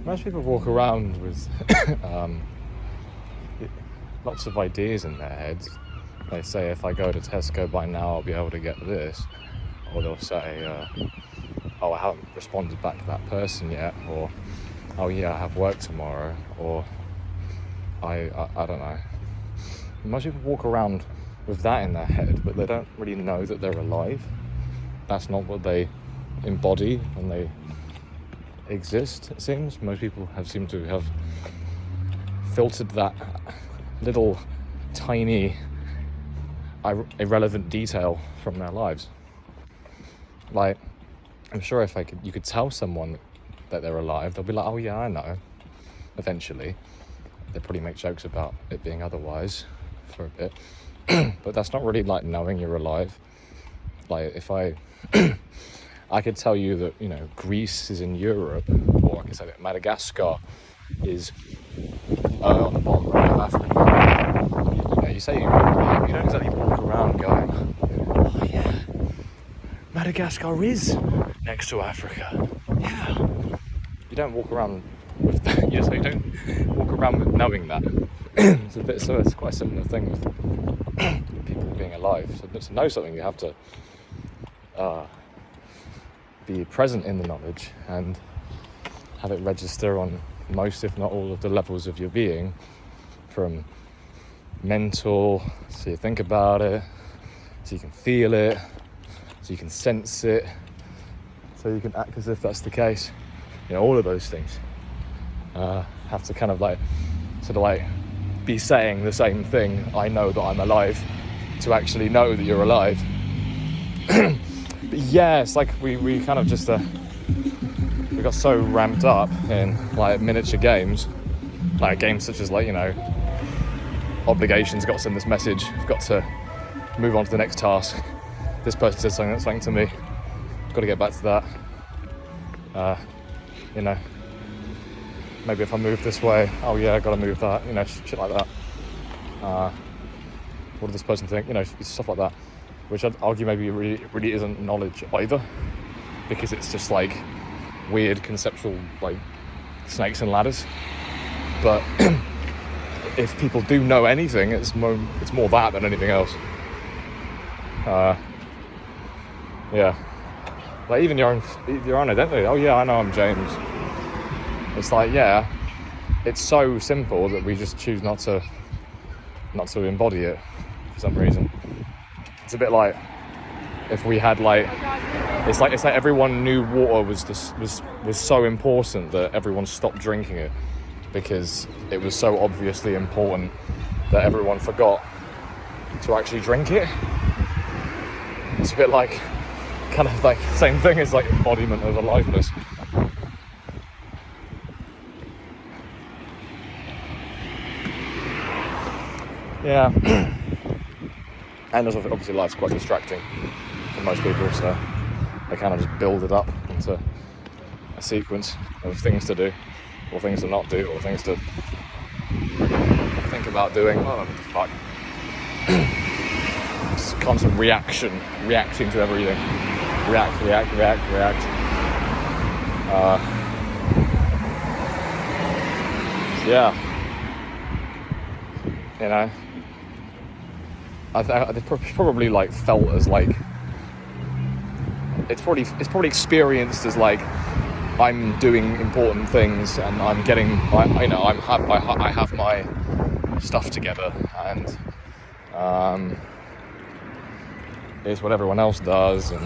most people walk around with lots of ideas in their heads. They say, if I go to Tesco by now, I'll be able to get this. Or they'll say, oh, I haven't responded back to that person yet. Or, oh yeah, I have work tomorrow. Or, I don't know. Most people walk around with that in their head, but they don't really know that they're alive. That's not what they embody when they exist, it seems. Most people seem to have filtered that little tiny irrelevant detail from their lives. Like, I'm sure if you could tell someone that they're alive, they'll be like, oh yeah, I know. Eventually. They'll probably make jokes about it being otherwise for a bit. But that's not really like knowing you're alive. Like, if I could tell you that, you know, Greece is in Europe, or I could say that Madagascar is on the bottom right of Africa. You know, you say you don't exactly walk around going, oh yeah, Madagascar is next to Africa. Yeah. You don't walk around with that. You don't walk around with knowing that. It's quite a similar thing with people being alive. So to know something, you have to be present in the knowledge and have it register on most, if not all, of the levels of your being, from mental, so you think about it, so you can feel it, so you can sense it, so you can act as if that's the case. You know, all of those things have to kind of like sort of like be saying the same thing, I know that I'm alive, to actually know that you're alive. But yeah, it's like we kind of just we got so ramped up in like miniature games, like games such as, like, you know, obligations, got to send this message, I've got to move on to the next task, this person said something to me, got to get back to that, you know, maybe if I move this way, oh yeah, I got to move that, you know, shit like that. What does this person think? You know, stuff like that, which I'd argue maybe really isn't knowledge either, because it's just like weird conceptual, like, snakes and ladders. But if people do know anything, it's more that than anything else. Yeah, like even your own identity. Oh yeah, I know I'm James. It's like, yeah, it's so simple that we just choose not to embody it for some reason. It's a bit like if we had like, it's like everyone knew water was so important that everyone stopped drinking it because it was so obviously important that everyone forgot to actually drink it. It's a bit like, kind of like same thing as like embodiment of aliveness. Yeah. And also, obviously life's quite distracting for most people, so they kind of just build it up into a sequence of things to do, or things to not do, or things to think about doing. Oh, what the fuck. It's constant reacting to everything. React. Yeah. You know, I probably like felt as like, it's probably experienced as like, I'm doing important things and I'm getting, I have my stuff together, and it's what everyone else does, and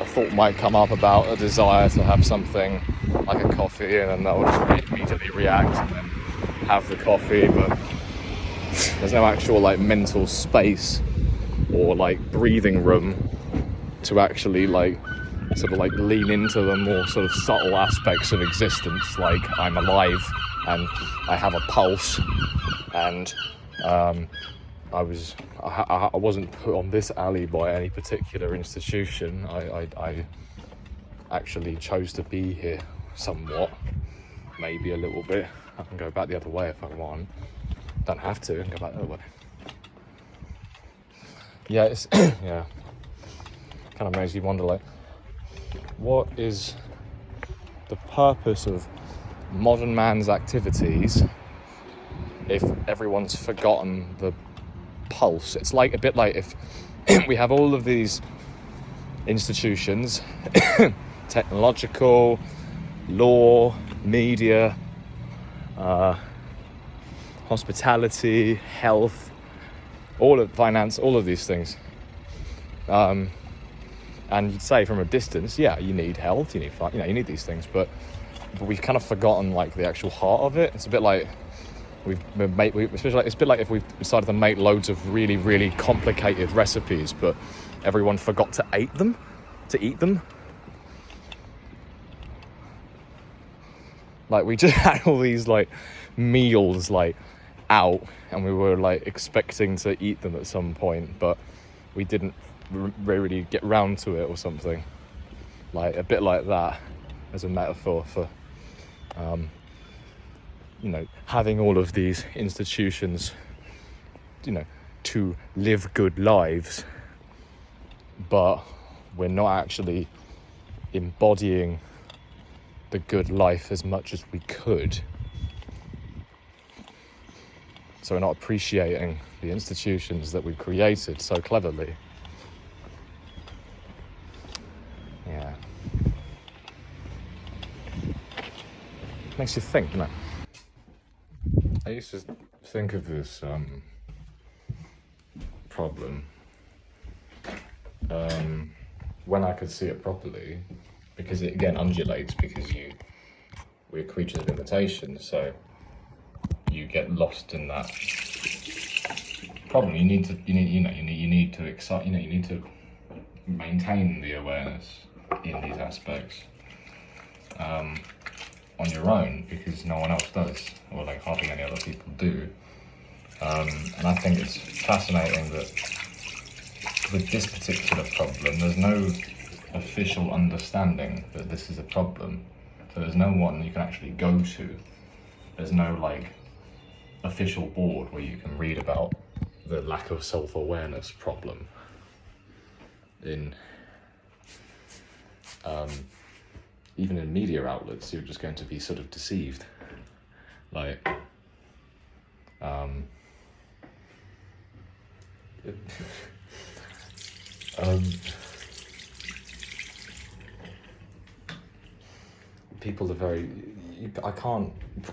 a thought might come up about a desire to have something like a coffee, and then they'll just immediately react and then have the coffee, but there's no actual like mental space or like breathing room to actually like sort of like lean into the more sort of subtle aspects of existence, like I'm alive and I have a pulse, and I wasn't put on this alley by any particular institution. I actually chose to be here somewhat, maybe a little bit. I can go back the other way if I want. Don't have to, I can go back the other way. Yeah, it's yeah, kind of makes you wonder, like, what is the purpose of modern man's activities if everyone's forgotten the pulse. It's like a bit like if we have all of these institutions, technological, law, media, hospitality, health, all of finance, all of these things. And you'd say from a distance, yeah, you need health, you need you need these things, but we've kind of forgotten like the actual heart of it. It's a bit like it's a bit like if we've decided to make loads of really, really complicated recipes, but everyone forgot to eat them. Like we just had all these like meals like out, and we were like expecting to eat them at some point, but we didn't really get round to it or something. Like a bit like that as a metaphor for having all of these institutions, to live good lives, but we're not actually embodying the good life as much as we could. So we're not appreciating the institutions that we've created so cleverly. Yeah. Makes you think, doesn't it? I used to think of this problem when I could see it properly, because it again undulates, because we're creatures of imitation, so you get lost in that problem. You need to maintain the awareness in these aspects on your own, because no one else does, or like hardly any other people do. And I think it's fascinating that with this particular problem, there's no official understanding that this is a problem. So there's no one you can actually go to. There's no like official board where you can read about the lack of self-awareness problem. Even in media outlets, you're just going to be sort of deceived. Like, people are very,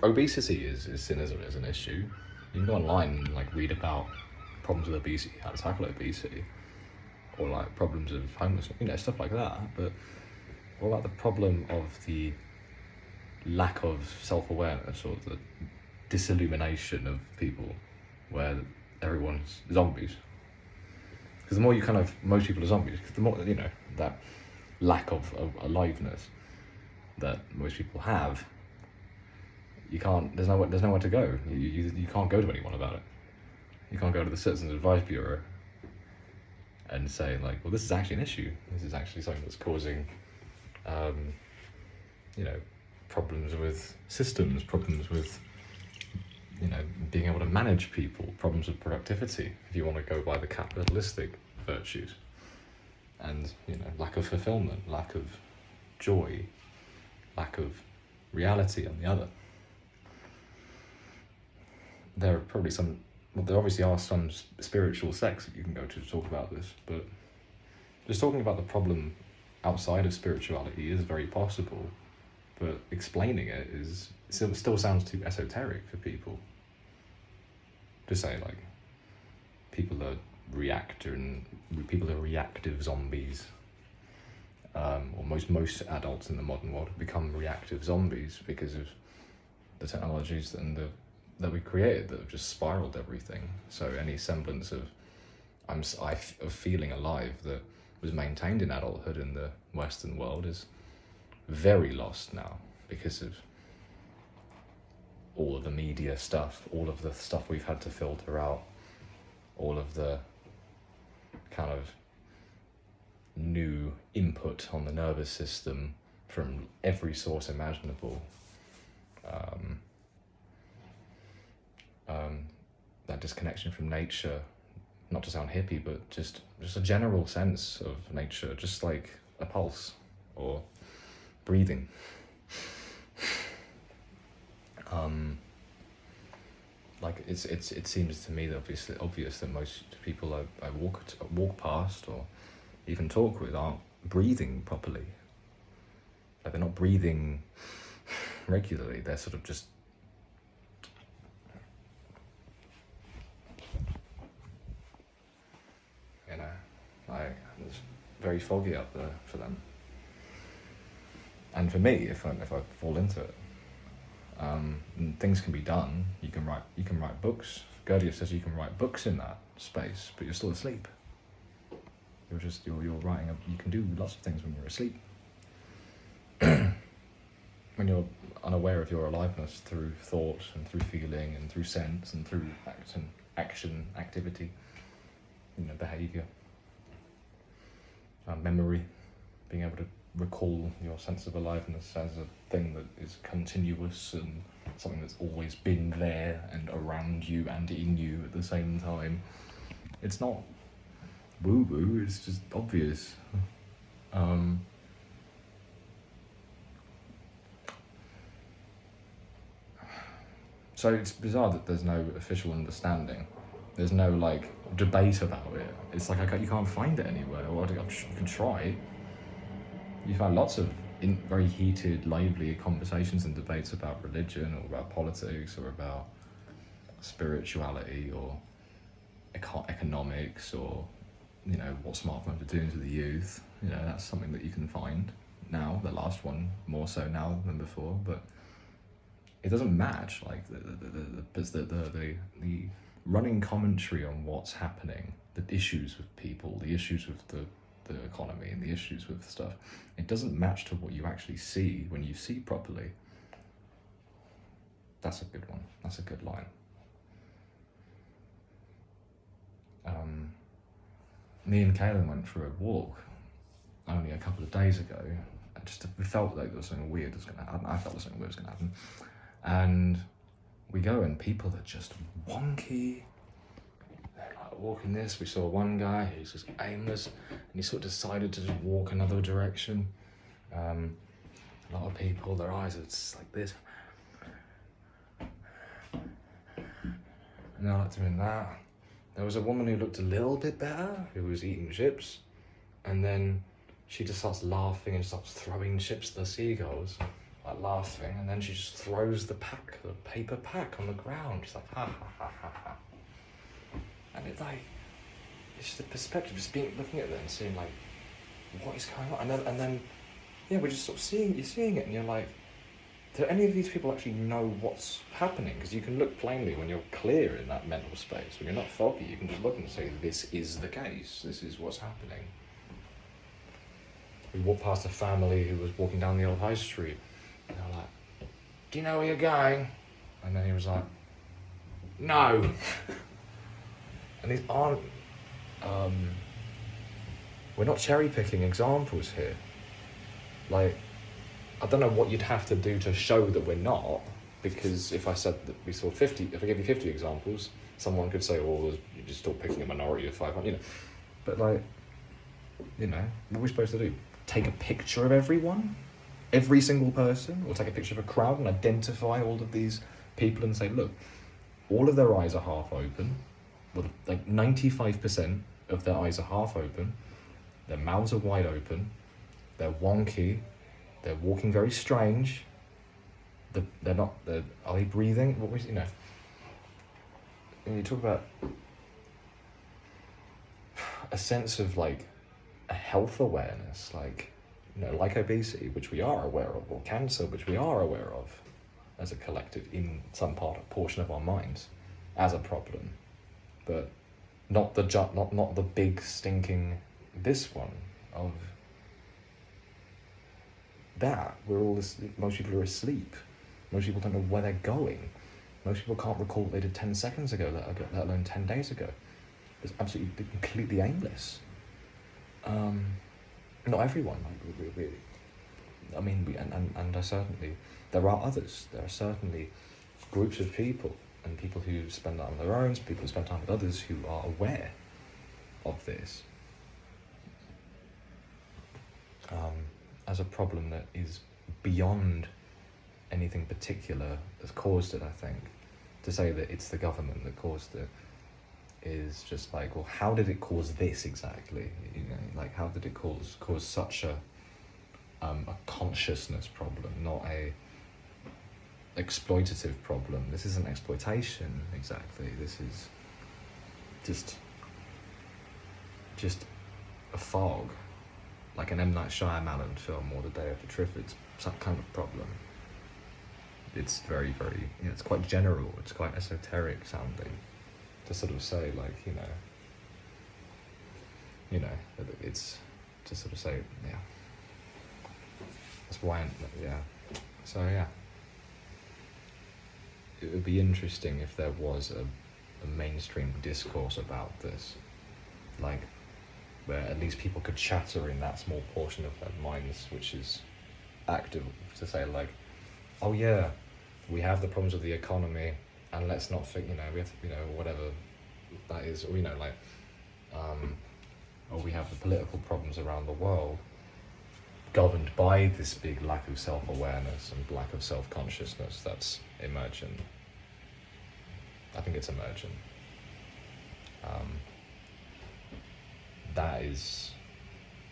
obesity is seen as an issue. You can go online and like read about problems with obesity, how to tackle obesity, or like problems of homelessness, stuff like that. But what about the problem of the lack of self-awareness, or the disillumination of people, where everyone's zombies? Because the more most people are zombies, because the more, that lack of aliveness that most people have, there's nowhere to go. You can't go to anyone about it. You can't go to the Citizens Advice Bureau and say like, well, this is actually an issue. This is actually something that's causing, problems with systems, problems with, being able to manage people, problems with productivity, if you want to go by the capitalistic virtues, and, lack of fulfillment, lack of joy, lack of reality on the other. There obviously are some spiritual sects that you can go to talk about this, but just talking about the problem outside of spirituality is very possible, but explaining it still sounds too esoteric for people. To say like people are reactive zombies, or most adults in the modern world have become reactive zombies because of the technologies that we created that have just spiraled everything. So any semblance of feeling alive that was maintained in adulthood in the Western world is very lost now, because of all of the media stuff, all of the stuff we've had to filter out, all of the kind of new input on the nervous system from every source imaginable. That disconnection from nature, not to sound hippie, but just a general sense of nature, just like a pulse or breathing. Like it seems to me that obvious that most people I walk past or even talk with aren't breathing properly. Like they're not breathing regularly. They're sort of just like it's very foggy up there for them. And for me, if I fall into it, things can be done. You can write books. Gurdjieff says you can write books in that space, but you're still asleep. You're writing. You can do lots of things when you're asleep. When you're unaware of your aliveness through thought and through feeling and through sense and through action, activity, behaviour, memory, being able to recall your sense of aliveness as a thing that is continuous and something that's always been there and around you and in you at the same time. It's not woo-woo, it's just obvious. So it's bizarre that there's no official understanding. There's no debate about it. It's like you can't find it anywhere. Or you can try. You find lots of very heated, lively conversations and debates about religion or about politics or about spirituality or economics or what smartphones are doing to the youth. That's something that you can find now. The last one more so now than before, but it doesn't match the running commentary on what's happening, the issues with people, the issues with the economy and the issues with stuff. It doesn't match to what you actually see when you see properly. That's a good one. That's a good line. Me and Kaylin went for a walk only a couple of days ago. We felt like there was something weird was going to happen. I felt something weird was going to happen. And we go and people are just wonky. They're walking this. We saw one guy who's just aimless and he sort of decided to just walk another direction. A lot of people, their eyes are just like this. And I looked doing that. There was a woman who looked a little bit better, who was eating chips, and then she just starts laughing and starts throwing chips to the seagulls, laughing, and then she just throws the paper pack on the ground. She's like, ha ha ha ha ha. And it's just the perspective, just looking at them and seeing what is going on, and then we're just sort of seeing it, and you're like, do any of these people actually know what's happening? Because you can look plainly when you're clear in that mental space. When you're not foggy, you can just look and say, this is the case. This is what's happening. We walked past a family who was walking down the old high street. And they were like, do you know where you're going? And then he was like, no. And these aren't... we're not cherry-picking examples here. I don't know what you'd have to do to show that we're not, because if I said that we saw 50, if I gave you 50 examples, someone could say, well, you're just still picking a minority of 500, But what are we supposed to do? Take a picture of everyone? Every single person? Or take a picture of a crowd and identify all of these people and say, look, all of their eyes are half open. Well, 95% of their eyes are half open. Their mouths are wide open. They're wonky. They're walking very strange. Are they breathing? What was, when you talk about a sense of a health awareness, like obesity, which we are aware of, or cancer, which we are aware of as a collective in some portion of our minds as a problem, but not the big stinking this one of that. Most people are asleep. Most people don't know where they're going. Most people can't recall what they did 10 seconds ago, let alone 10 days ago. It's absolutely completely aimless. Not everyone, certainly there are others. There are certainly groups of people, and people who spend time on their own, people who spend time with others who are aware of this as a problem that is beyond anything particular has caused it. I think to say that it's the government that caused it is just like, well, how did it cause this exactly? You know, like how did it cause such a consciousness problem, not a exploitative problem? This isn't exploitation exactly. This is just a fog, like an M. Night Shyamalan film or The Day of the Triffids, some kind of problem. It's very, very, you know, it's quite general, it's quite esoteric sounding to sort of say, like, you know, it's to sort of say, yeah, that's why, yeah. So yeah, it would be interesting if there was a mainstream discourse about this, like, where at least people could chatter in that small portion of their minds which is active, to say like, oh yeah, we have the problems of the economy, and let's not think, you know, we have to, you know, whatever that is, or, you know, like, or we have the political problems around the world governed by this big lack of self-awareness and lack of self-consciousness that's emergent. I think it's emergent.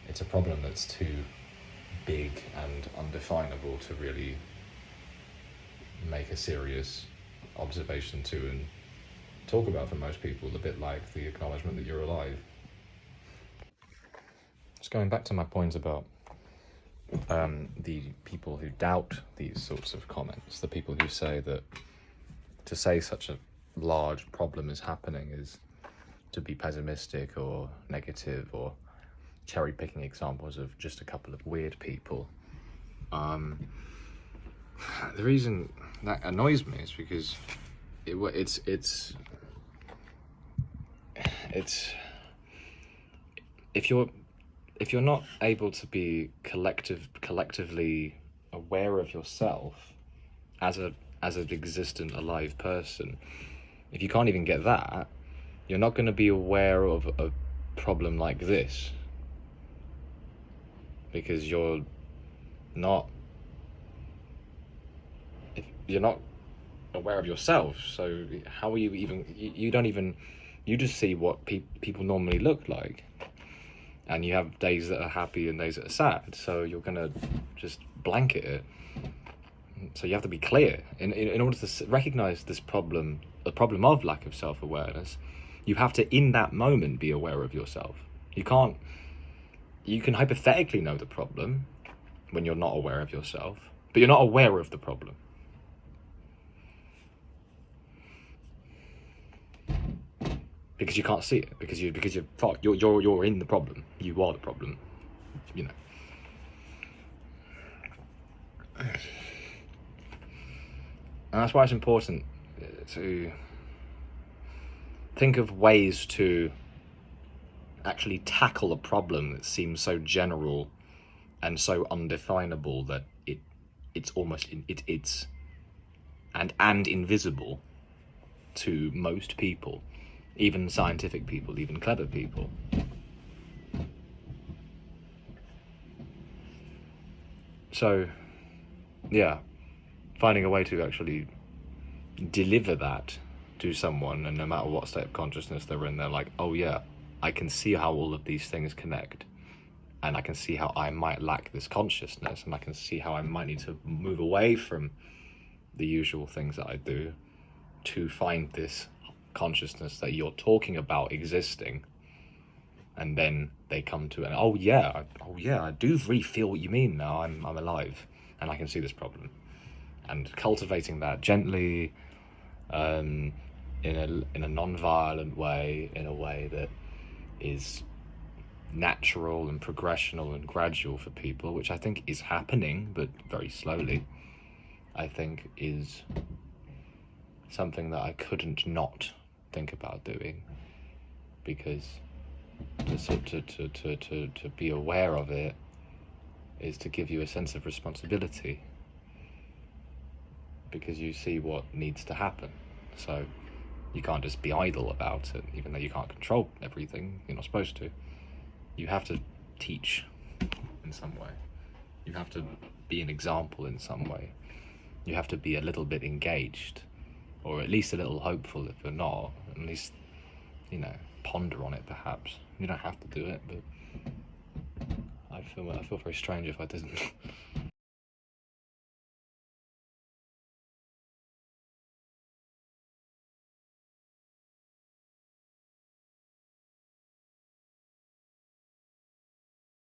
It's a problem that's too big and undefinable to really make a serious observation to and talk about for most people, a bit like the acknowledgement that you're alive. Just going back to my point about the people who doubt these sorts of comments, the people who say that to say such a large problem is happening is to be pessimistic or negative or cherry picking examples of just a couple of weird people. The reason that annoys me is because it's if you're not able to be collectively aware of yourself as an existent alive person, if you can't even get that, you're not going to be aware of a problem like this, because you're not aware of yourself. So how are you even, you just see what people normally look like, and you have days that are happy and days that are sad, so you're gonna just blanket it. So you have to be clear in order to recognize this problem, the problem of lack of self-awareness. You have to, in that moment, be aware of yourself. You can hypothetically know the problem when you're not aware of yourself, but you're not aware of the problem. Because you can't see it, because you're in the problem. You are the problem, you know. And that's why it's important to think of ways to actually tackle a problem that seems so general and so undefinable that it's almost and invisible to most people, even scientific people, even clever people. So, yeah, finding a way to actually deliver that to someone, and no matter what state of consciousness they're in, they're like, oh yeah, I can see how all of these things connect, and I can see how I might lack this consciousness, and I can see how I might need to move away from the usual things that I do to find this consciousness that you're talking about existing. And then they come to it, oh yeah, I do really feel what you mean now. I'm alive, and I can see this problem. And cultivating that gently, in a non-violent way, in a way that is natural and progressional and gradual for people, which I think is happening, but very slowly, I think is something that I couldn't not think about doing, because to be aware of it is to give you a sense of responsibility, because you see what needs to happen. So you can't just be idle about it, even though you can't control everything. You're not supposed to. You have to teach in some way. You have to be an example in some way. you have to be a little bit engaged, or at least a little hopeful. If you're not, at least, you know, ponder on it perhaps. You don't have to do it, but I feel very strange if I didn't.